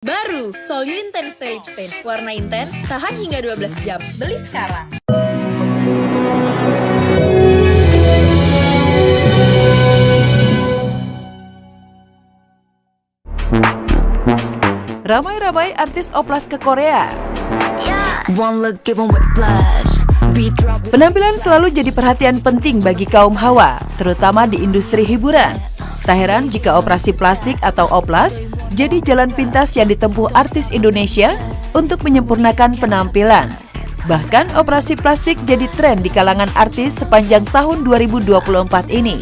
Baru, Solyu Intense Lip Stain. Warna intens, tahan hingga 12 jam. Beli sekarang. Ramai-ramai artis oplas ke Korea. Penampilan selalu jadi perhatian penting bagi kaum hawa, terutama di industri hiburan. Tak heran jika operasi plastik atau oplas jadi jalan pintas yang ditempuh artis Indonesia untuk menyempurnakan penampilan. Bahkan operasi plastik jadi tren di kalangan artis sepanjang tahun 2024 ini.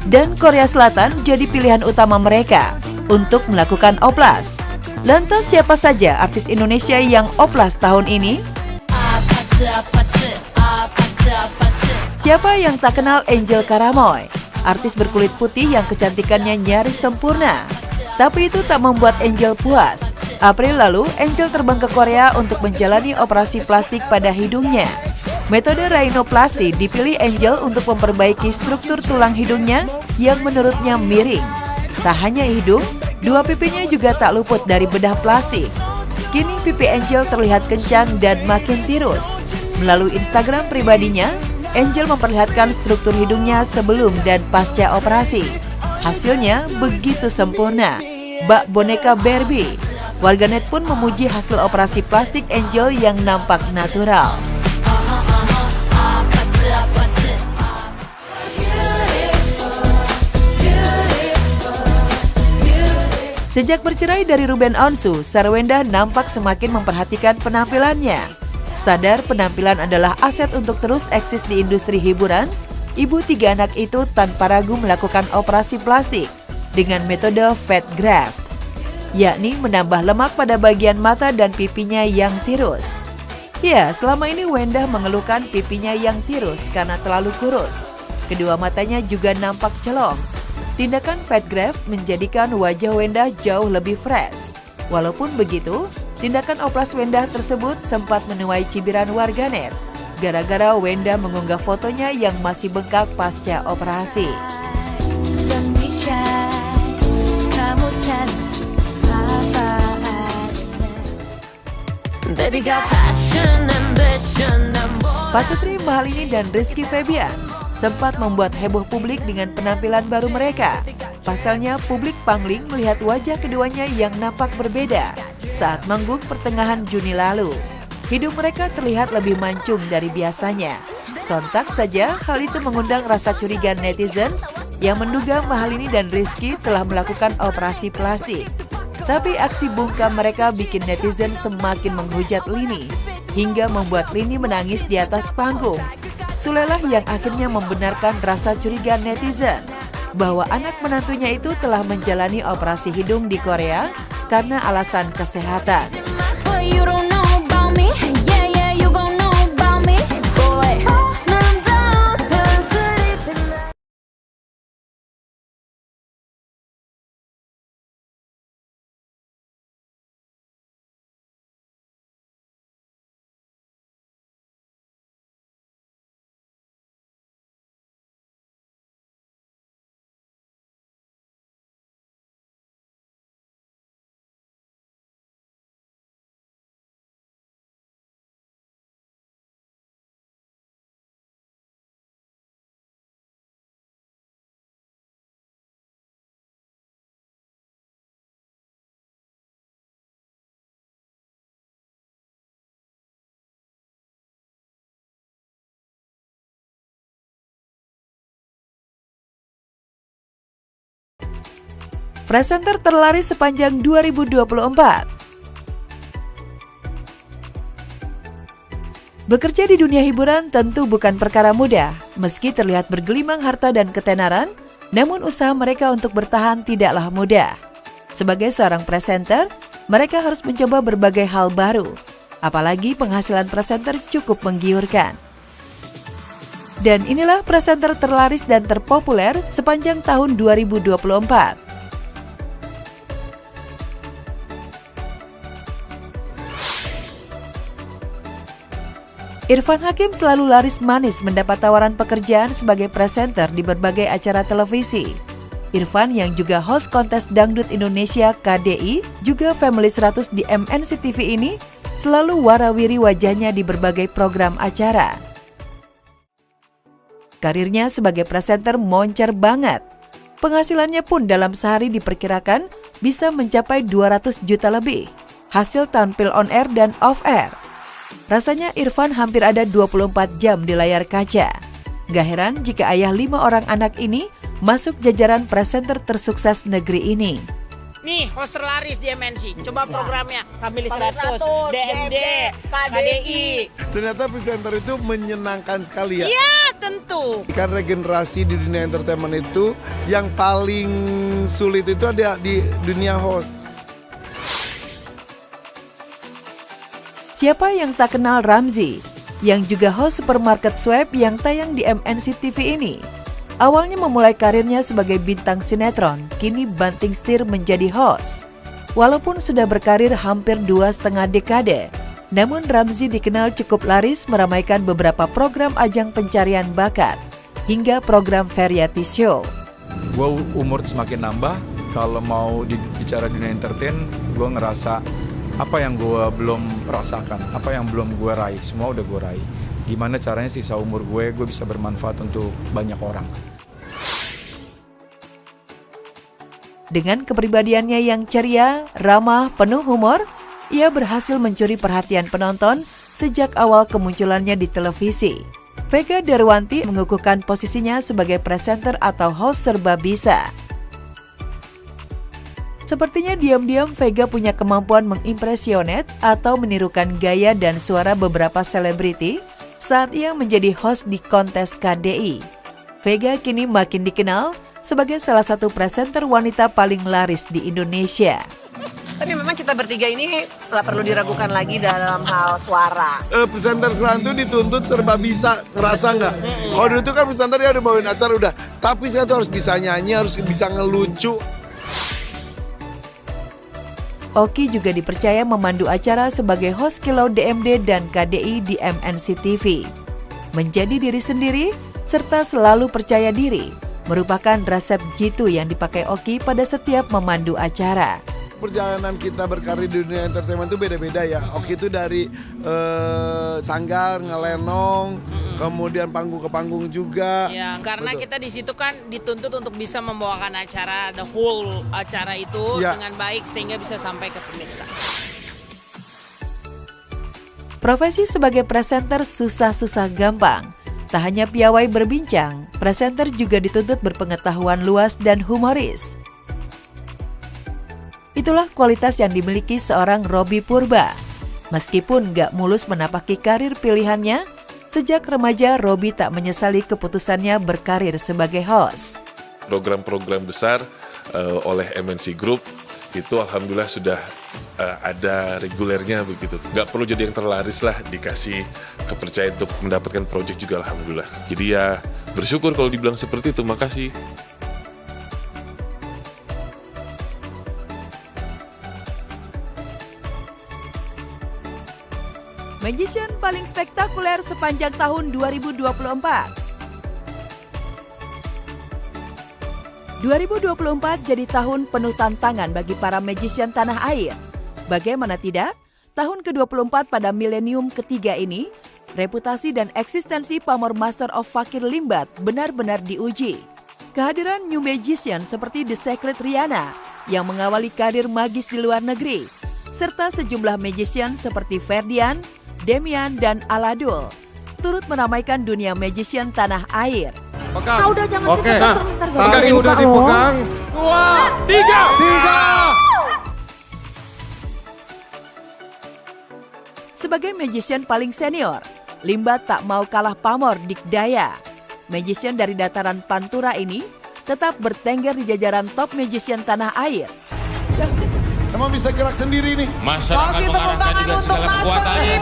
Dan Korea Selatan jadi pilihan utama mereka untuk melakukan oplas. Lantas siapa saja artis Indonesia yang oplas tahun ini? Siapa yang tak kenal Angel Karamoy? Artis berkulit putih yang kecantikannya nyaris sempurna. Tapi itu tak membuat Angel puas. April lalu, Angel terbang ke Korea untuk menjalani operasi plastik pada hidungnya. Metode rhinoplasty dipilih Angel untuk memperbaiki struktur tulang hidungnya yang menurutnya miring. Tak hanya hidung, dua pipinya juga tak luput dari bedah plastik. Kini pipi Angel terlihat kencang dan makin tirus. Melalui Instagram pribadinya, Angel memperlihatkan struktur hidungnya sebelum dan pasca operasi. Hasilnya begitu sempurna, bak boneka Barbie. Warganet pun memuji hasil operasi plastik Angel yang nampak natural. Sejak bercerai dari Ruben Onsu, Sarwenda nampak semakin memperhatikan penampilannya. Sadar penampilan adalah aset untuk terus eksis di industri hiburan, ibu 3 anak itu tanpa ragu melakukan operasi plastik dengan metode fat graft, yakni menambah lemak pada bagian mata dan pipinya yang tirus. Ya, selama ini Wenda mengeluhkan pipinya yang tirus karena terlalu kurus. Kedua matanya juga nampak celong. Tindakan fat graft menjadikan wajah Wenda jauh lebih fresh. Walaupun begitu, tindakan oplas Wenda tersebut sempat menuai cibiran warganet gara-gara Wenda mengunggah fotonya yang masih bengkak pasca operasi. Pasutri Mahalini dan Rizky Febian sempat membuat heboh publik dengan penampilan baru mereka. Pasalnya publik pangling melihat wajah keduanya yang nampak berbeda saat manggung pertengahan Juni lalu. Hidung mereka terlihat lebih mancung dari biasanya. Sontak saja hal itu mengundang rasa curiga netizen yang menduga Mahalini dan Rizky telah melakukan operasi plastik. Tapi aksi bungkam mereka bikin netizen semakin menghujat Lini hingga membuat Lini menangis di atas panggung. Sulelah yang akhirnya membenarkan rasa curiga netizen bahwa anak menantunya itu telah menjalani operasi hidung di Korea karena alasan kesehatan. Presenter terlaris sepanjang 2024. Bekerja di dunia hiburan tentu bukan perkara mudah. Meski terlihat bergelimang harta dan ketenaran, namun usaha mereka untuk bertahan tidaklah mudah. Sebagai seorang presenter, mereka harus mencoba berbagai hal baru. Apalagi penghasilan presenter cukup menggiurkan. Dan inilah presenter terlaris dan terpopuler sepanjang tahun 2024. Irfan Hakim selalu laris manis mendapat tawaran pekerjaan sebagai presenter di berbagai acara televisi. Irfan yang juga host kontes Dangdut Indonesia KDI, juga Family 100 di MNC TV ini, selalu warawiri wajahnya di berbagai program acara. Karirnya sebagai presenter moncer banget. Penghasilannya pun dalam sehari diperkirakan bisa mencapai 200 juta lebih, hasil tampil on air dan off air. Rasanya Irfan hampir ada 24 jam di layar kaca. Gak heran jika ayah 5 orang anak ini masuk jajaran presenter tersukses negeri ini. Nih, host terlaris di MNC. Coba programnya, Family 100, DMD, KDI. Ternyata presenter itu menyenangkan sekali ya. Iya, tentu. Karena generasi di dunia entertainment itu yang paling sulit itu ada di dunia host. Siapa yang tak kenal Ramzy, yang juga host supermarket Swab yang tayang di MNC TV ini? Awalnya memulai karirnya sebagai bintang sinetron, kini banting setir menjadi host. Walaupun sudah berkarir hampir 2,5 dekade, namun Ramzy dikenal cukup laris meramaikan beberapa program ajang pencarian bakat, hingga program variety show. Gue umur semakin nambah, kalau mau bicara dunia entertain, gue ngerasa apa yang gue belum rasakan, apa yang belum gue raih, semua udah gue raih. Gimana caranya sisa umur gue bisa bermanfaat untuk banyak orang. Dengan kepribadiannya yang ceria, ramah, penuh humor, ia berhasil mencuri perhatian penonton sejak awal kemunculannya di televisi. Vega Darwanti mengukuhkan posisinya sebagai presenter atau host serba bisa. Sepertinya diam-diam Vega punya kemampuan mengimpresionet atau menirukan gaya dan suara beberapa selebriti saat ia menjadi host di kontes KDI. Vega kini makin dikenal sebagai salah satu presenter wanita paling laris di Indonesia. Tapi memang kita bertiga ini nggak perlu diragukan lagi dalam hal suara. Presenter sekarang itu dituntut serba bisa, ngerasa nggak? Kalau dulu itu kan presenter dia udah bawain acara udah, tapi saya tuh harus bisa nyanyi, harus bisa ngelucu. Oki juga dipercaya memandu acara sebagai host Kilau DMD dan KDI di MNC TV. Menjadi diri sendiri, serta selalu percaya diri, merupakan resep jitu yang dipakai Oki pada setiap memandu acara. Perjalanan kita berkarir di dunia entertainment itu beda-beda ya. Oki itu dari sanggar, ngelenong, kemudian panggung ke panggung juga. Ya, karena kita di situ kan dituntut untuk bisa membawakan acara, the whole acara itu dengan baik sehingga bisa sampai ke pemirsa. Profesi sebagai presenter susah-susah gampang. Tak hanya piawai berbincang, presenter juga dituntut berpengetahuan luas dan humoris. Itulah kualitas yang dimiliki seorang Robby Purba. Meskipun gak mulus menapaki karir pilihannya, sejak remaja Robby tak menyesali keputusannya berkarir sebagai host. Program-program besar oleh MNC Group itu alhamdulillah sudah ada regulernya begitu. Gak perlu jadi yang terlaris lah, dikasih kepercayaan untuk mendapatkan proyek juga alhamdulillah. Jadi ya bersyukur kalau dibilang seperti itu, makasih. Magician paling spektakuler sepanjang tahun 2024. 2024 jadi tahun penuh tantangan bagi para magician tanah air. Bagaimana tidak, tahun ke-24 pada milenium ketiga ini, reputasi dan eksistensi pamor Master of Fakir Limbat benar-benar diuji. Kehadiran new magician seperti The Secret Riana yang mengawali karir magis di luar negeri, serta sejumlah magician seperti Ferdian, Demian, dan Aladul turut meramaikan dunia magician tanah air. Pegang. Ah, udah jangan Oke. ntar Tali udah dipegang. 2, 3. Sebagai magician paling senior, Limbat tak mau kalah pamor dikdaya. Magician dari dataran Pantura ini tetap bertengger di jajaran top magician tanah air. Emang bisa gerak sendiri nih? Masa akan mengarahkan dengan segala kekuatannya.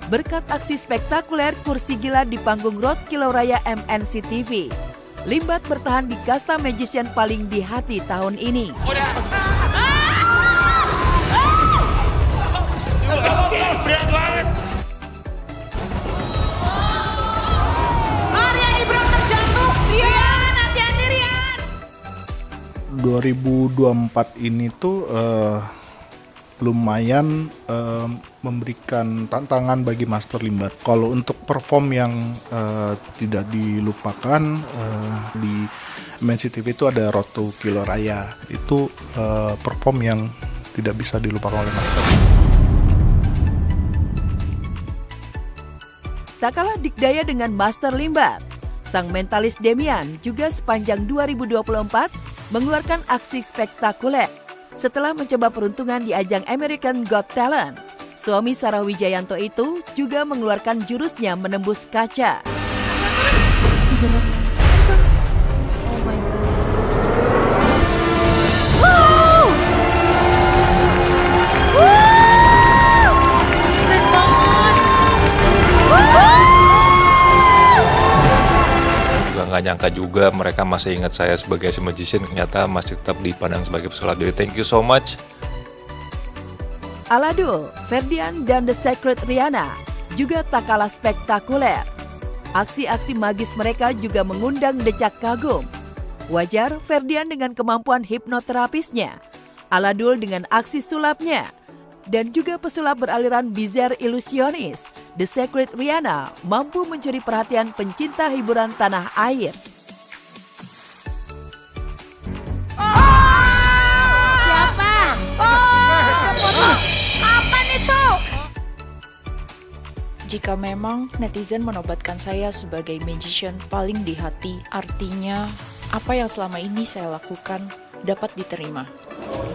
Berkat aksi spektakuler kursi gila di panggung Road Kilau Raya MNC TV, Limbat bertahan di kasta magician paling di hati tahun ini. Berat banget. Maria Ibrahim terjatuh. Iya, nanti 2024 ini tuh lumayan memberikan tantangan bagi Master Limbat. Kalau untuk perform yang tidak dilupakan, di MNC TV itu ada Road to Kilo Raya. Itu perform yang tidak bisa dilupakan oleh Master. Tak kalah dikdaya dengan Master Limbat, sang mentalis Demian juga sepanjang 2024 mengeluarkan aksi spektakuler. Setelah mencoba peruntungan di ajang American Got Talent, suami Sarah Wijayanto itu juga mengeluarkan jurusnya menembus kaca. Oh my God. Keren banget. Juga nggak nyangka juga mereka masih ingat saya sebagai si magician, ternyata masih tetap dipandang sebagai pesulap. Jadi thank you so much. Aladul, Ferdian, dan The Secret Rihanna juga tak kalah spektakuler. Aksi-aksi magis mereka juga mengundang decak kagum. Wajar Ferdian dengan kemampuan hipnoterapisnya, Aladul dengan aksi sulapnya, dan juga pesulap beraliran bizarre ilusionis, The Secret Rihanna mampu mencuri perhatian pencinta hiburan tanah air. Jika memang netizen menobatkan saya sebagai magician paling di hati, artinya apa yang selama ini saya lakukan dapat diterima.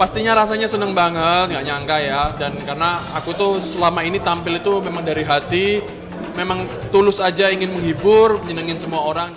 Pastinya rasanya seneng banget, nggak nyangka ya. Dan karena aku tuh selama ini tampil itu memang dari hati, memang tulus aja ingin menghibur, menyenengin semua orang.